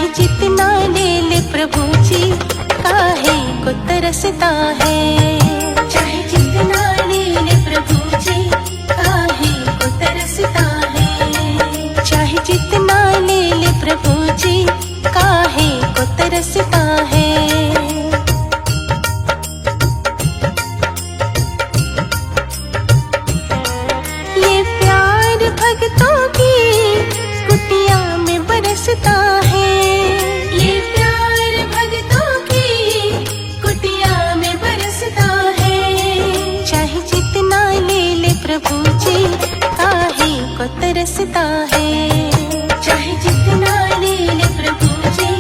चाहे जितना ले ले प्रभु जी, काहे को तरसता है। चाहे जितना ले ले प्रभु जी, काहे को तरसता है। चाहे जितना ले ले प्रभु जी, काहे को तरसता है। ये प्यार भक्तों की कुटिया में बरसता है। ये प्यार भक्तों की कुटिया में बरसता है। चाहे जितना ले ले प्रभु जी, काहे को तरसता है। चाहे जितना ले ले प्रभु जी,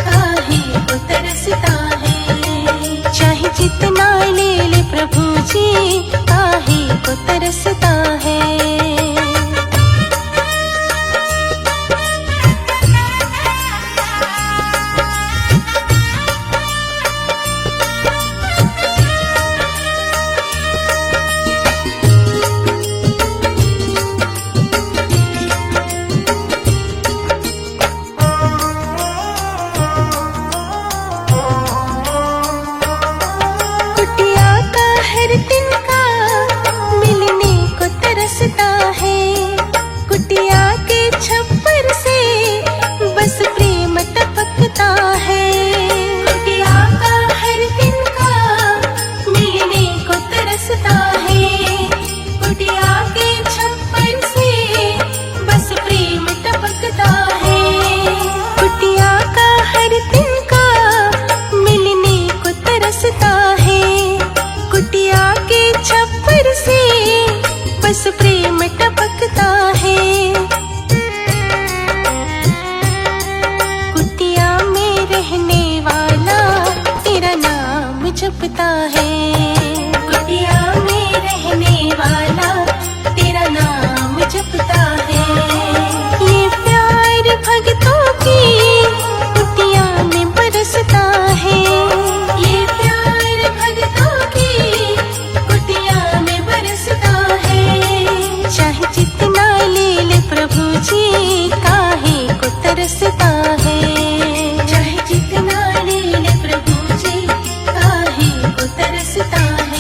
काहे को तरसता है। चाहे जितना ले ले प्रभु जी, काहे को तरसता है। कुटिया का हर तिनका मिलने को तरसता है। कुटिया के छप्पर से बस प्रेम टपकता है। कुटिया का हर तिनका मिलने को तरसता है। कुटिया के छप्पर से बस प्रेम टपकता है। कुटिया का हर तिनका मिलने को तरसता है। कुटिया के छप्पर से बस प्रेम टपकता है। कुटिया में रहने वाला तेरा नाम जपता है। कुटिया में रहने वाला तेरा नाम जपता है। ये प्यार भक्तों की कुटिया में बरसता है। ये प्यार भक्तों की कुटिया में बरसता है। चाहे जितना ले ले प्रभु जी, काहे को तरसता है। चाहे जितना ले ले प्रभु जी, काहे को तरसता है।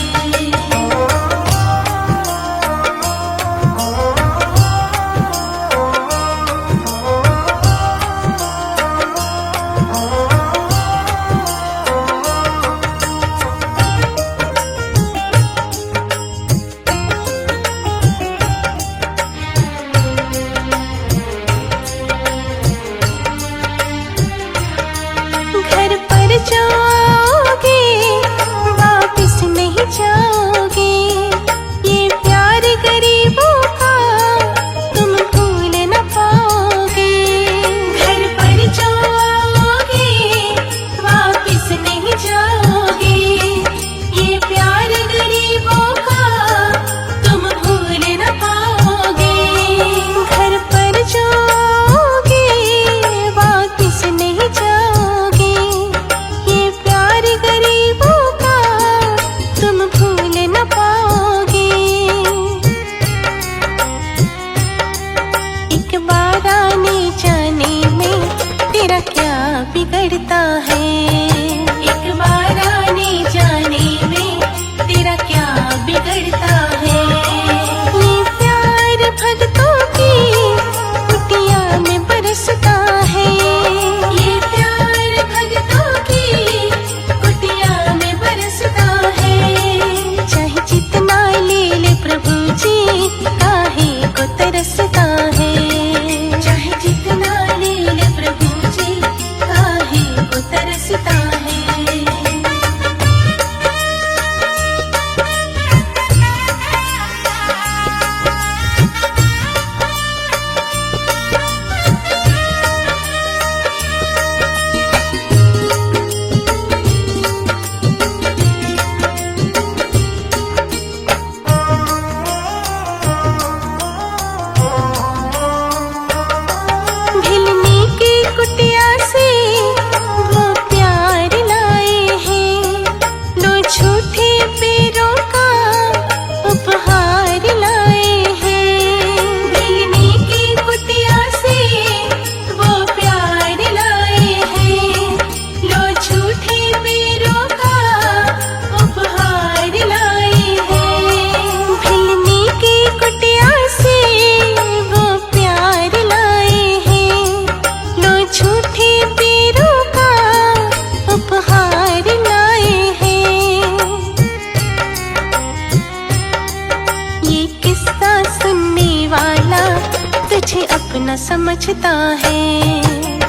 समझता है।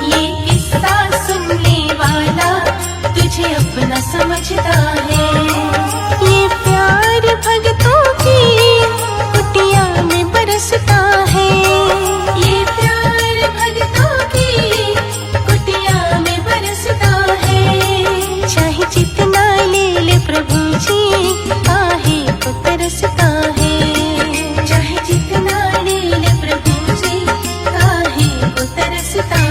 ये किस्सा सुनने वाला तुझे अपना समझता है। ये प्यार भक्तों की कुटिया में बरसता है। ये प्यार भक्तों की कुटिया में बरसता है। चाहे जितना ले ले प्रभु जी काहे को तरसता है। चाहे जितना ले ले प्रभु जी काहे को तरसता है।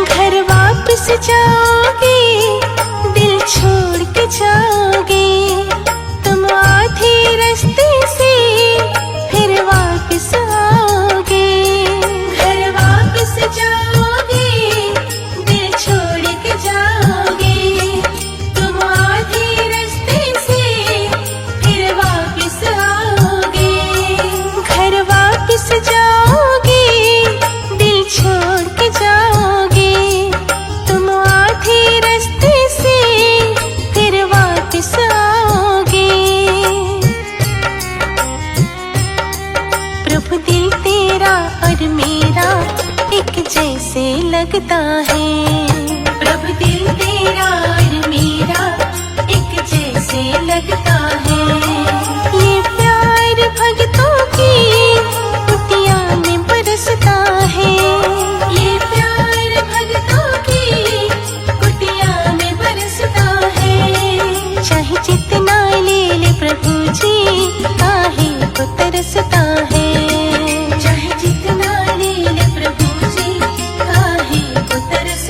घर वापस जाओगे दिल छोड़ के जाओगे। तुम आधे रास्ते से फिर वापस आओगे। घर वापस जाओगे दिल छोड़ के जाओगे। तुम आधे रास्ते से फिर वापस आओगे। घर वापस जाओगे दिल छोड़ के जाओगे। तुम आधे रास्ते से फिर वापस आओगे। प्रभु दिल तेरा और मेरा एक जैसे लगता है। प्रभु दिल तेरा और मेरा एक जैसे लगता है। ये प्यार भक्तों की कुटिया में बरसता है। ये प्यार भक्तों की कुटिया में बरसता है। चाहे जितना ले ले प्रभु जी काहे को तरसता है। चाहे जितना ले ले प्रभु जी काहे को तरसता है।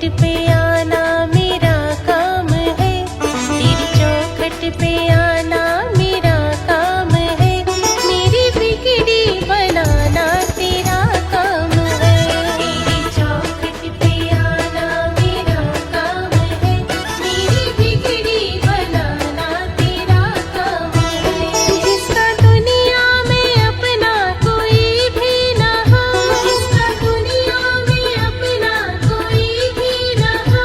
चौखट पे आना मेरा काम है, तेरी चौखट पे आना मेरा काम है, मेरी बिगड़ी बनाना तेरा काम है। तेरी चौखट पे आना मेरा काम है, मेरी बिगड़ी बनाना तेरा काम है। जिसका दुनिया में अपना कोई भी ना हो, जिसका दुनिया में अपना कोई भी ना हो,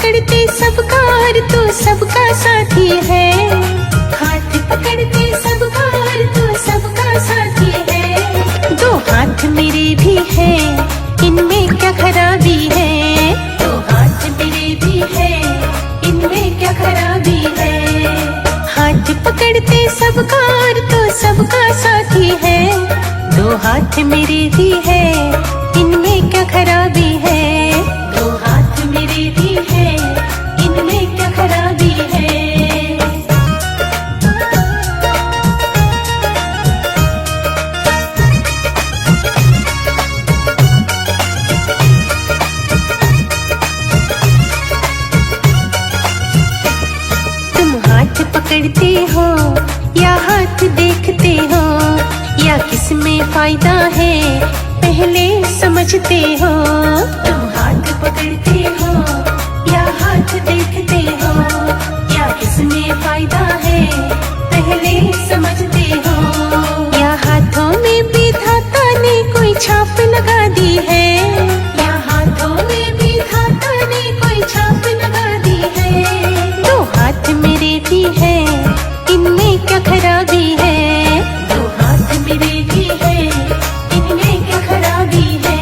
पकड़ते सबका और तू सबका साथी है। हाथ पकड़ते सबका और तू सबका साथी है। दो हाथ मेरे भी हैं, इनमें क्या खराबी है। दो हाथ मेरे भी हैं, इनमें क्या खराबी है। हाथ पकड़ते सबका और तू सबका साथी है। दो हाथ मेरे भी हैं, इनमें क्या खराबी है। दो हाथ मेरे भी हैं, इनमें क्या खराबी है। तुम हाथ पकड़ते हो या हाथ देखते हो, या किसमें फायदा है पहले समझते हो। तुम हाथ पकड़ते हो या हाथ देखते हो, या किसमें फायदा है पहले समझते हो। या हाथों में विधाता ने कोई छाप लगा दी है। या हाथों में विधाता ने कोई छाप लगा दी है। दो हाथ मेरे भी हैं, इनमें क्या खराबी है। दो हाथ मेरे भी हैं, इनमें क्या खराबी है।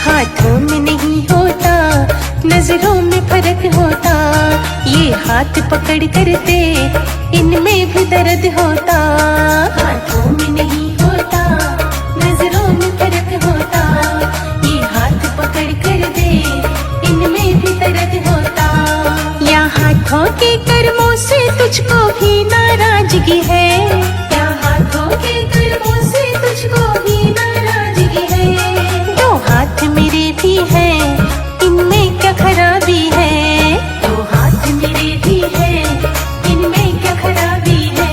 हाथों में नहीं होता, नजरों में फर्क होता। ये हाथ पकड़ करते, इनमें भी दर्द होता। हाथों में नहीं होता, नजरों में फर्क होता। ये हाथ पकड़ कर दे, इनमें भी दर्द होता। या हाथों के कर्मों से तुझको भी नाराजगी है। या हाथों के कर्मों से तुझको भी नाराजगी है। दो हाथ मेरे भी हैं, इनमें क्या खराबी है। दो हाथ मेरे भी हैं, इनमें क्या खराबी है।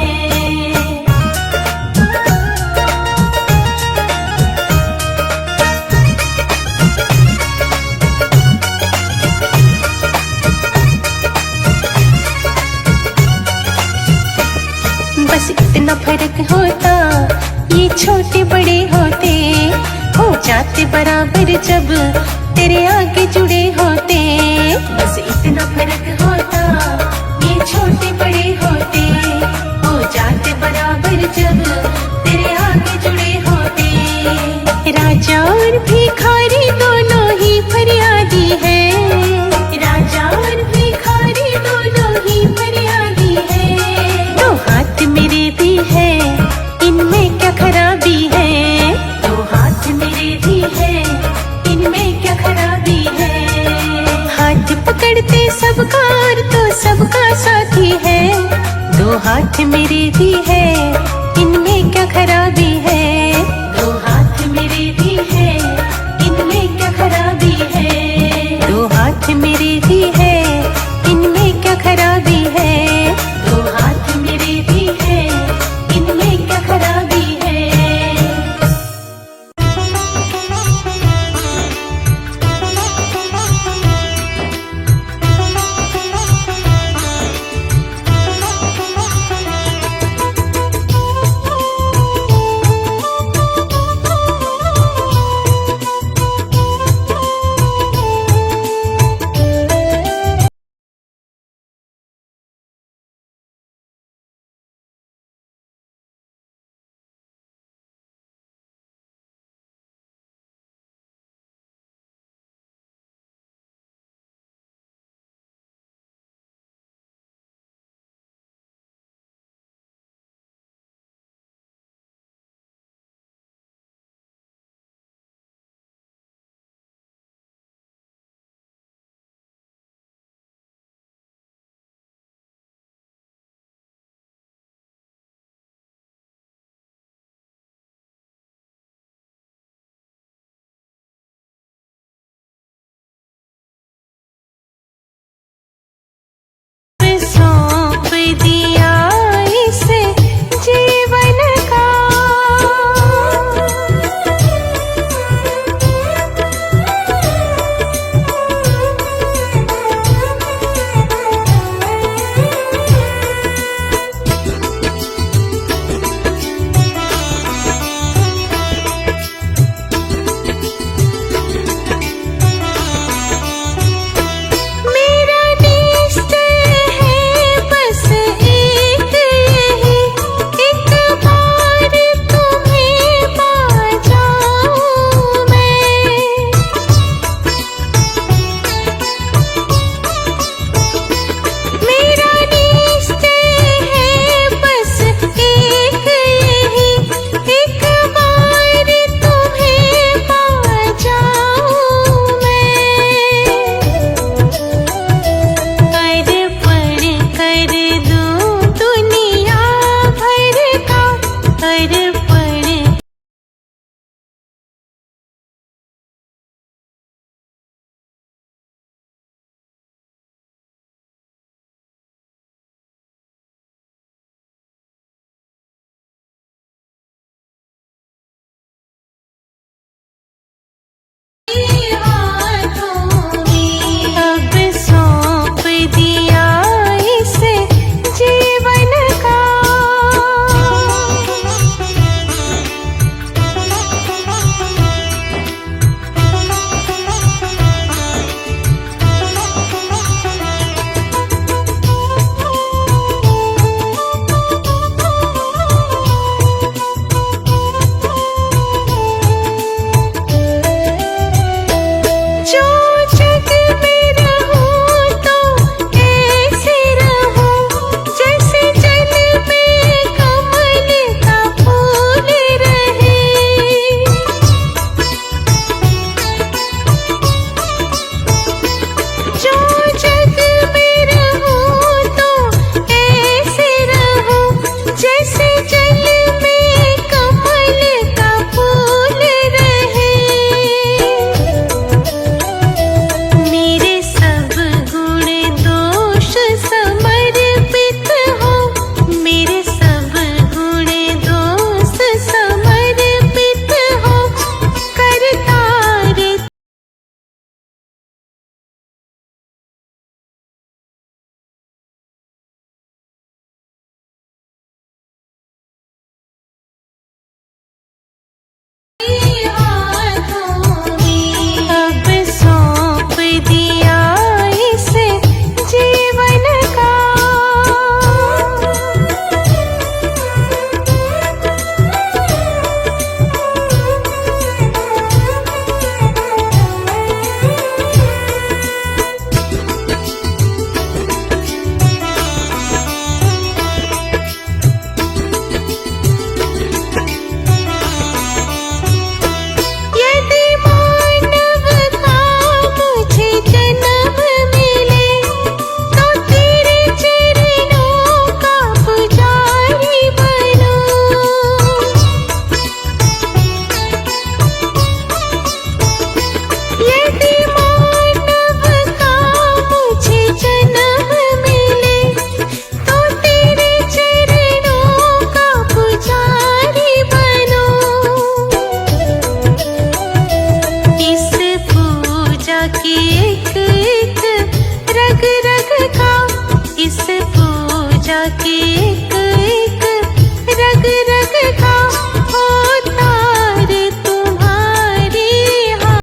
बस इतना फर्क होता, ये छोटे बड़े होते, हो जाते बराबर जब तेरे आगे जुड़े होते। बस इतना फर्क होता, ये छोटे बड़े होते, हो जाते बराबर जब तेरे आगे जुड़े होते। राजा और भिखारी दोनों ही फरियादी है। राजा और भिखारी दोनों ही फरियादी है। दो हाथ मेरे भी हैं, इनमें क्या खराबी है। दो हाथ मेरे भी हैं, इनमें क्या खराबी है। हाथ पकड़ते सबका और तो सबका साथी है। दो हाथ मेरे भी हैं, इनमें क्या खराबी है। दो हाथ मेरे भी हैं, इनमें क्या खराबी है। दो हाथ मेरे भी हैं, इनमें क्या खराबी है। दो हाथ मेरे भी हैं, इनमें क्या खराबी है। के एक एक रग रग का तार तुम्हारे हाथ।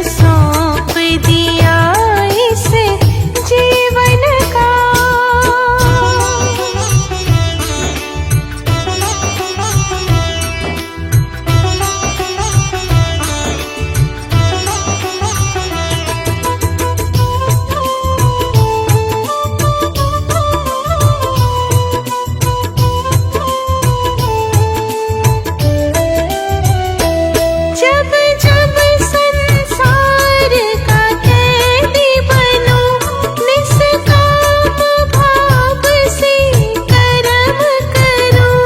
सौंप दिया इस जीवन का, जब जब संसार का कैदी बनूं, निष्काम भाव से कर्म करूं।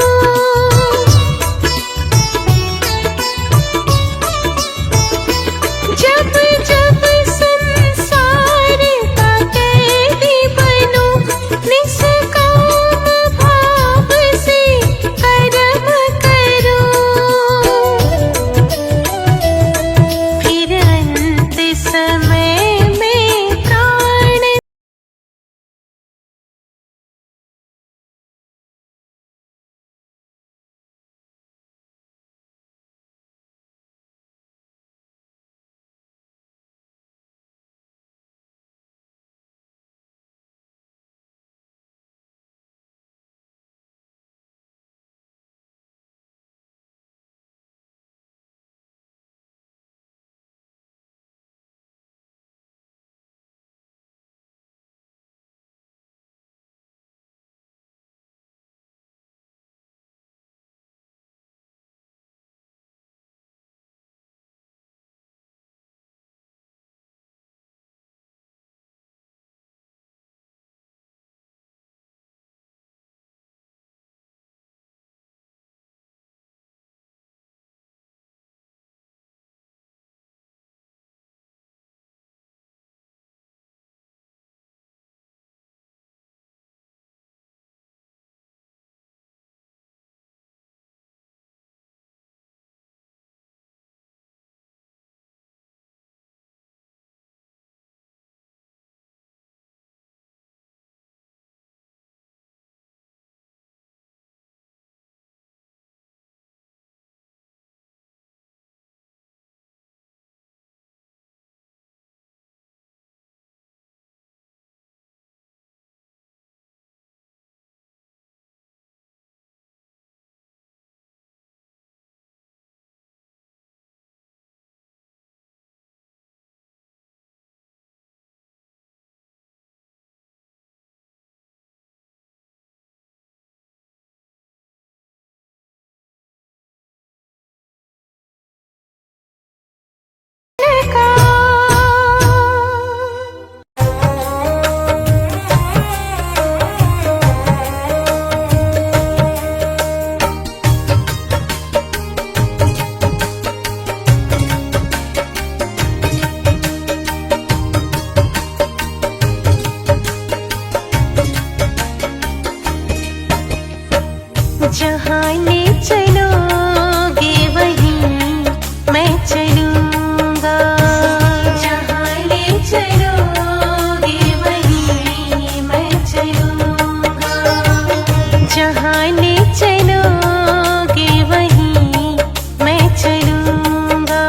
जब जब संसार का कैदी बनूं, निष्काम भाव से कर्म करूं। फिर अंत समय में प्राण का। जहाँ ले चलोगे वहीं मैं चलूँगा। जहाँ ले चलोगे वहीं मैं चलूँगा। जहाँ ले चलोगे वहीं मैं चलूँगा।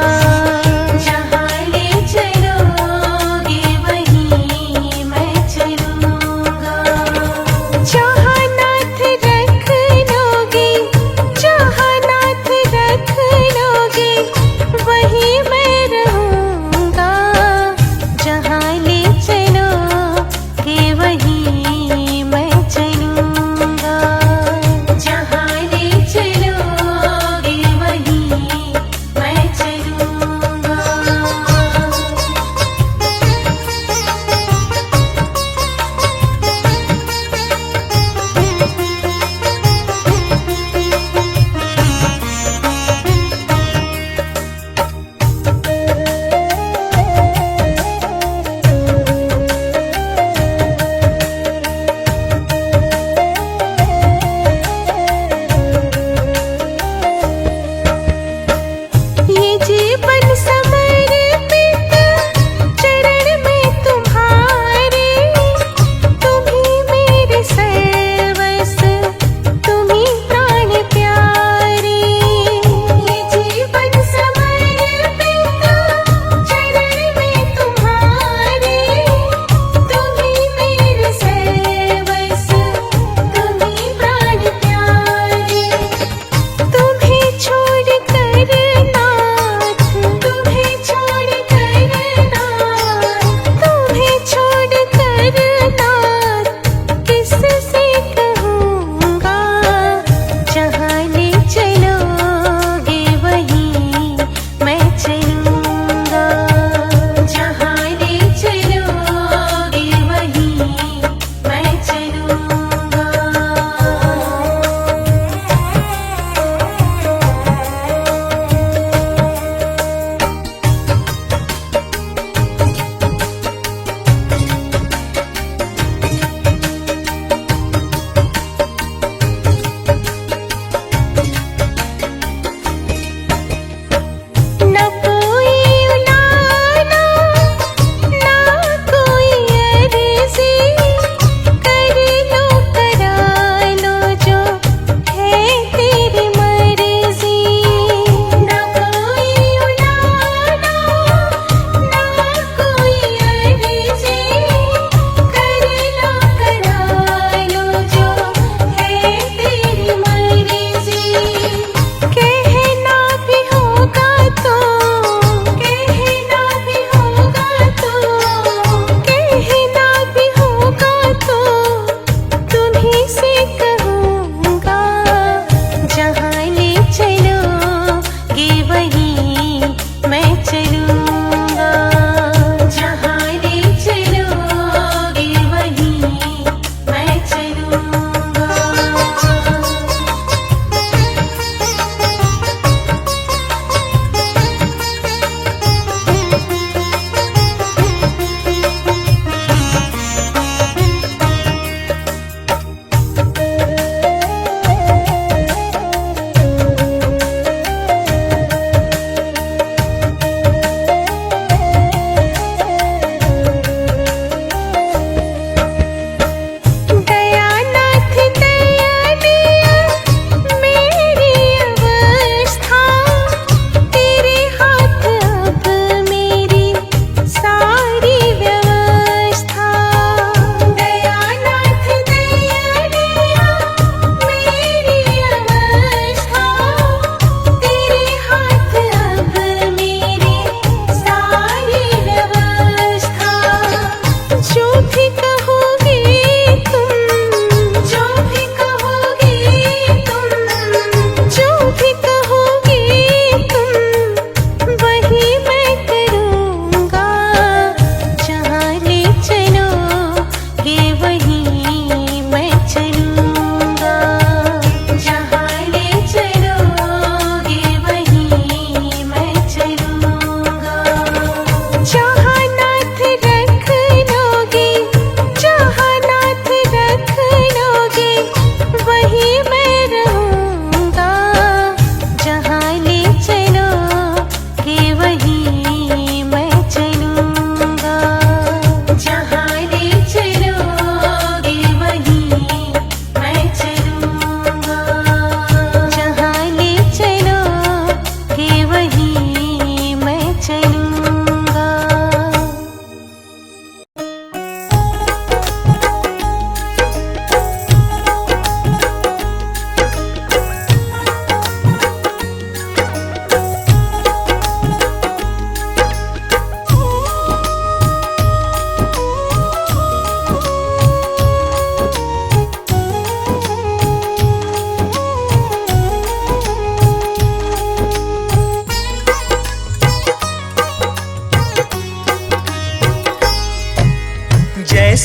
जहाँ ले चलोगे वहीं मैं चलूँगा। जहाँ नाथ रख लोगे, जहाँ नाथ रख लोगे वहीं मैं रहूँगा। जहाँ ले चलोगे वहीं मैं चलूँगा। जहाँ ले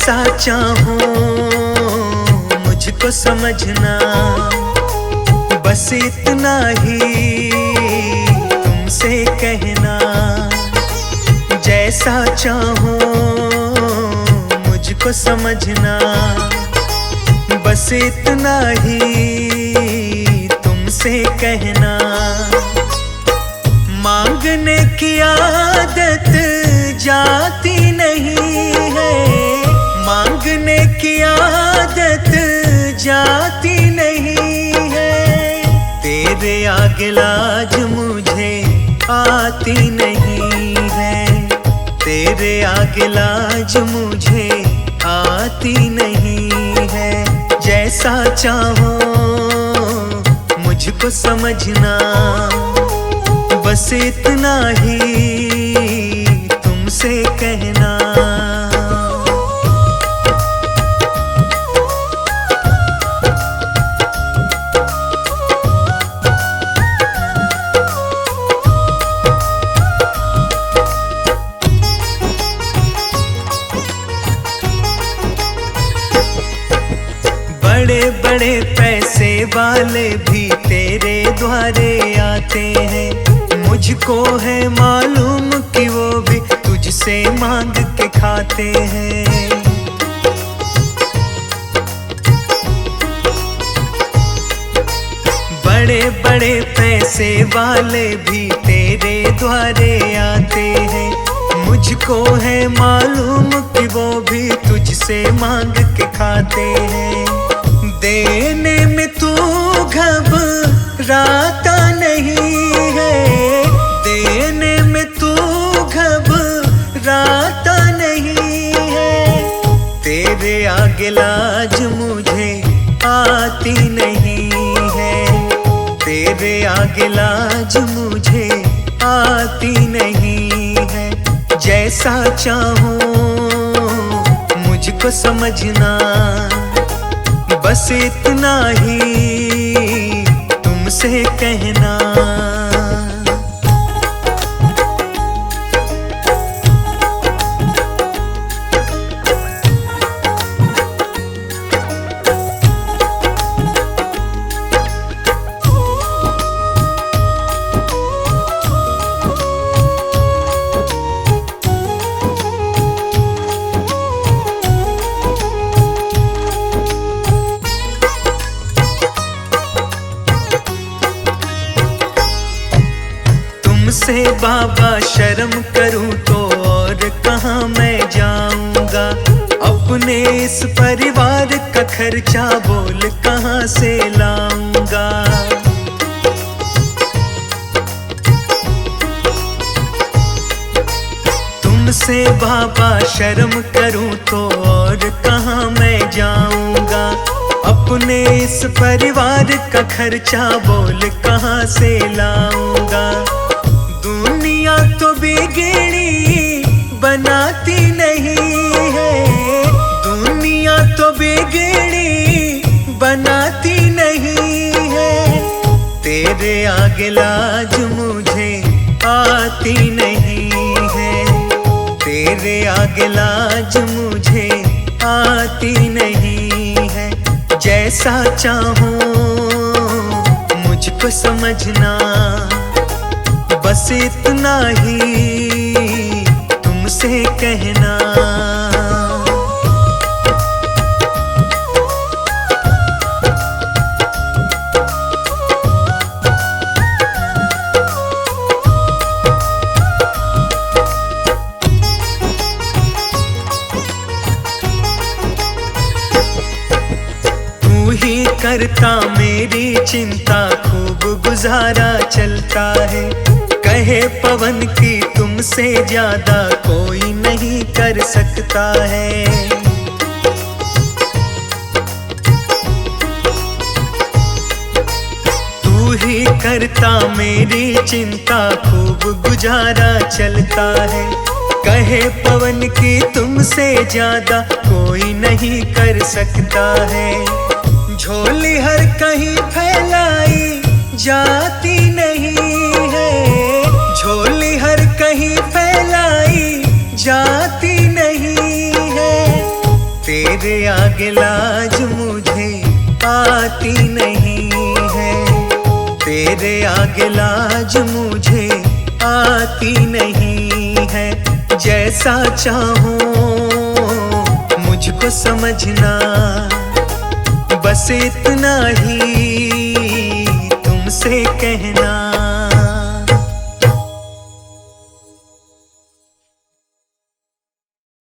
जैसा चाहो मुझको समझना, बस इतना ही तुमसे कहना। जैसा चाहो मुझको समझना, बस इतना ही तुमसे कहना। मांगने की आदत जाती नहीं है, मांगने की आदत जाती नहीं है। तेरे आगे लाज मुझे आती नहीं है, तेरे आगे लाज मुझे आती नहीं है। जैसा चाहो मुझको समझना, बस इतना ही तुमसे कहना। बड़े बड़े पैसे वाले भी तेरे द्वारे आते हैं, मुझको है मालूम कि वो भी तुझसे मांग के खाते हैं। बड़े बड़े पैसे वाले भी तेरे द्वारे आते हैं, मुझको है मालूम कि वो भी तुझसे मांग के खाते हैं। देने में तू घबराता नहीं है, देने में तू घबराता नहीं है। तेरे आगे लाज मुझे आती नहीं है, तेरे आगे लाज मुझे आती नहीं है। जैसा चाहो मुझको समझना, बस इतना ही तुमसे कहना। तुमसे बाबा शर्म करूं तो और कहाँ मैं जाऊंगा। अपने इस परिवार का खर्चा बोल कहाँ से लाऊंगा। तुमसे बाबा शर्म करूं तो और कहाँ मैं जाऊंगा। अपने इस परिवार का खर्चा बोल कहाँ से लाऊंगा। दुनिया तो बिगड़ी बनाती नहीं है, दुनिया तो बिगड़ी बनाती नहीं है। तेरे आगे लाज मुझे आती नहीं है, तेरे आगे लाज मुझे आती नहीं है। जैसा चाहो मुझको समझना, बस इतना ही तुमसे कहना। तू ही करता मेरी चिंता, खूब गुजारा चलता है। कहे पवन की तुमसे ज्यादा कोई नहीं कर सकता है। तू ही करता मेरी चिंता, खूब गुजारा चलता है। कहे पवन की तुमसे ज्यादा कोई नहीं कर सकता है। झोली हर कहीं फैलाई जाती नहीं है, झोली हर कहीं फैलाई जाती नहीं है। तेरे आगे लाज मुझे आती नहीं है, तेरे आगे लाज मुझे आती नहीं है। जैसा चाहूं मुझको समझना, बस इतना ही तुमसे कहना।